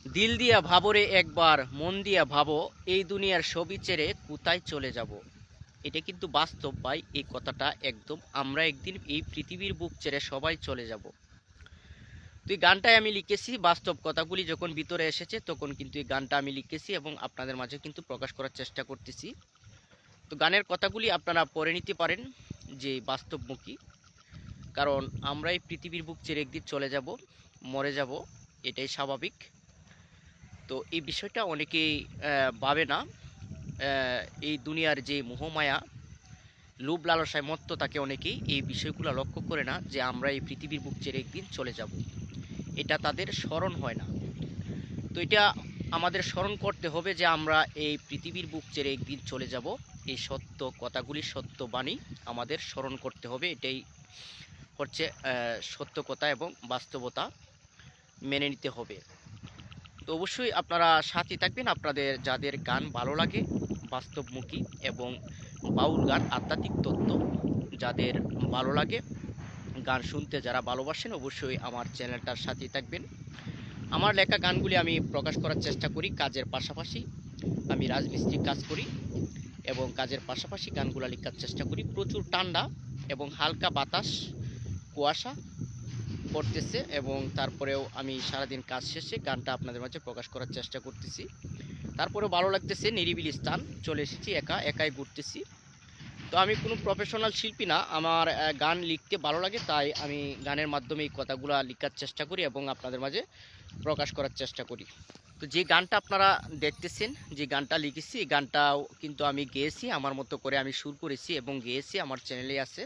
দিল দিয়া ভাবো রে একবার, মন দিয়া ভাবো, এই দুনিয়ার সবই ছেড়ে কোথায় চলে যাব। এটা কিন্তু বাস্তব ভাই, এই কথাটা একদম। আমরা একদিন এই পৃথিবীর বুক ছেড়ে সবাই চলে যাব। তো এই গানটাই আমি লিখেছি, বাস্তব কথাগুলি যখন ভিতরে এসেছে তখন কিন্তু এই গানটা আমি লিখেছি এবং আপনাদের মাঝে কিন্তু প্রকাশ করার চেষ্টা করতেছি। তো গানের কথাগুলি আপনারা পড়ে নিতে পারেন যে বাস্তবমুখী, কারণ আমরা এই পৃথিবীর বুক ছেড়ে একদিন চলে যাব, মরে যাব, এটাই স্বাভাবিক। তো এই বিষয়টা অনেকেই ভাবে না। এই দুনিয়ার যে মোহমায়া, লোভ লালসায় মত্ত থাকে অনেকেই এই বিষয়গুলো লক্ষ্য করে না যে আমরা এই পৃথিবীর বুক ছেড়ে একদিন চলে যাব, এটা তাদের স্মরণ হয় না। তো এটা আমাদের স্মরণ করতে হবে যে আমরা এই পৃথিবীর বুক ছেড়ে একদিন চলে যাব। এই সত্য কথাগুলি, সত্য বাণী আমাদের স্মরণ করতে হবে। এটাই হচ্ছে সত্য কথা এবং বাস্তবতা মেনে নিতে হবে। তো অবশ্যই আপনারা সাথে থাকবেন। আপনাদের যাদের গান ভালো লাগে, বাস্তবমুখী এবং বাউল গান, আধ্যাত্মিক তত্ত্ব যাদের ভালো লাগে, গান শুনতে যারা ভালোবাসেন, অবশ্যই আমার চ্যানেলটার সাথেই থাকবেন। আমার লেখা গানগুলি আমি প্রকাশ করার চেষ্টা করি কাজের পাশাপাশি। আমি রাজমিস্ত্রি কাজ করি এবং কাজের পাশাপাশি গানগুলো লেখার চেষ্টা করি। প্রচুর ঠান্ডা এবং হালকা বাতাস, কুয়াশা পড়তেছে এবং তারপরেও আমি সারাদিন কাজ শেষে গানটা আপনাদের মাঝে প্রকাশ করার চেষ্টা করতেছি। তারপরেও ভালো লাগতেছে, নিরিবিলি স্থান চলে এসেছি, একাই ঘুরতেছি। তো আমি কোনো প্রফেশনাল শিল্পী না, আমার গান লিখতে ভালো লাগে, তাই আমি গানের মাধ্যমে এই কথাগুলো লেখার চেষ্টা করি এবং আপনাদের মাঝে প্রকাশ করার চেষ্টা করি। তো যে গানটা আপনারা দেখতেছেন, যে গানটা লিখেছি, এই গানটাও কিন্তু আমি গেয়েছি, আমার মতো করে আমি সুর করেছি এবং গেয়েছি, আমার চ্যানেলে আছে।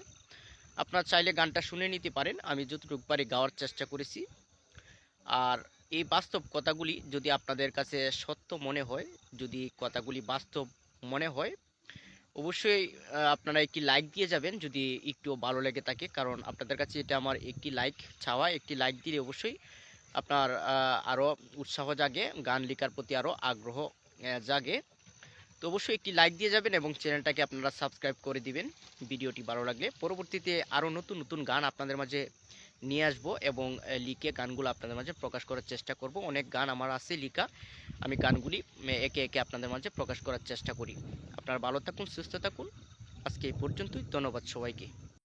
আপনারা চাইলে গানটা শুনে নিতে পারেন, আমি যতটুকু পারি গাওয়ার চেষ্টা করেছি। আর এই বাস্তব কথাগুলি যদি আপনাদের কাছে সত্য মনে হয়, যদি কথাগুলি বাস্তব মনে হয়, অবশ্যই আপনারা একটি লাইক দিয়ে যাবেন যদি একটু ভালো লেগে থাকে, কারণ আপনাদের কাছে এটা আমার একটি লাইক চাওয়া। একটি লাইক দিলে অবশ্যই আপনার আরও উৎসাহ জাগে, গান লেখার প্রতি আরও আগ্রহ জাগে। তো অবশ্যই একটি লাইক দিয়ে যাবেন এবং চ্যানেলটাকে আপনারা সাবস্ক্রাইব করে দিবেন ভিডিওটি ভালো লাগলে। পরবর্তীতে আরও নতুন নতুন গান আপনাদের মাঝে নিয়ে আসবো এবং লিখে গানগুলো আপনাদের মাঝে প্রকাশ করার চেষ্টা করব। অনেক গান আমার আছে লিখা, আমি গানগুলি একে একে আপনাদের মাঝে প্রকাশ করার চেষ্টা করি। আপনারা ভালো থাকুন, সুস্থ থাকুন। আজকে এই পর্যন্তই, ধন্যবাদ সবাইকে।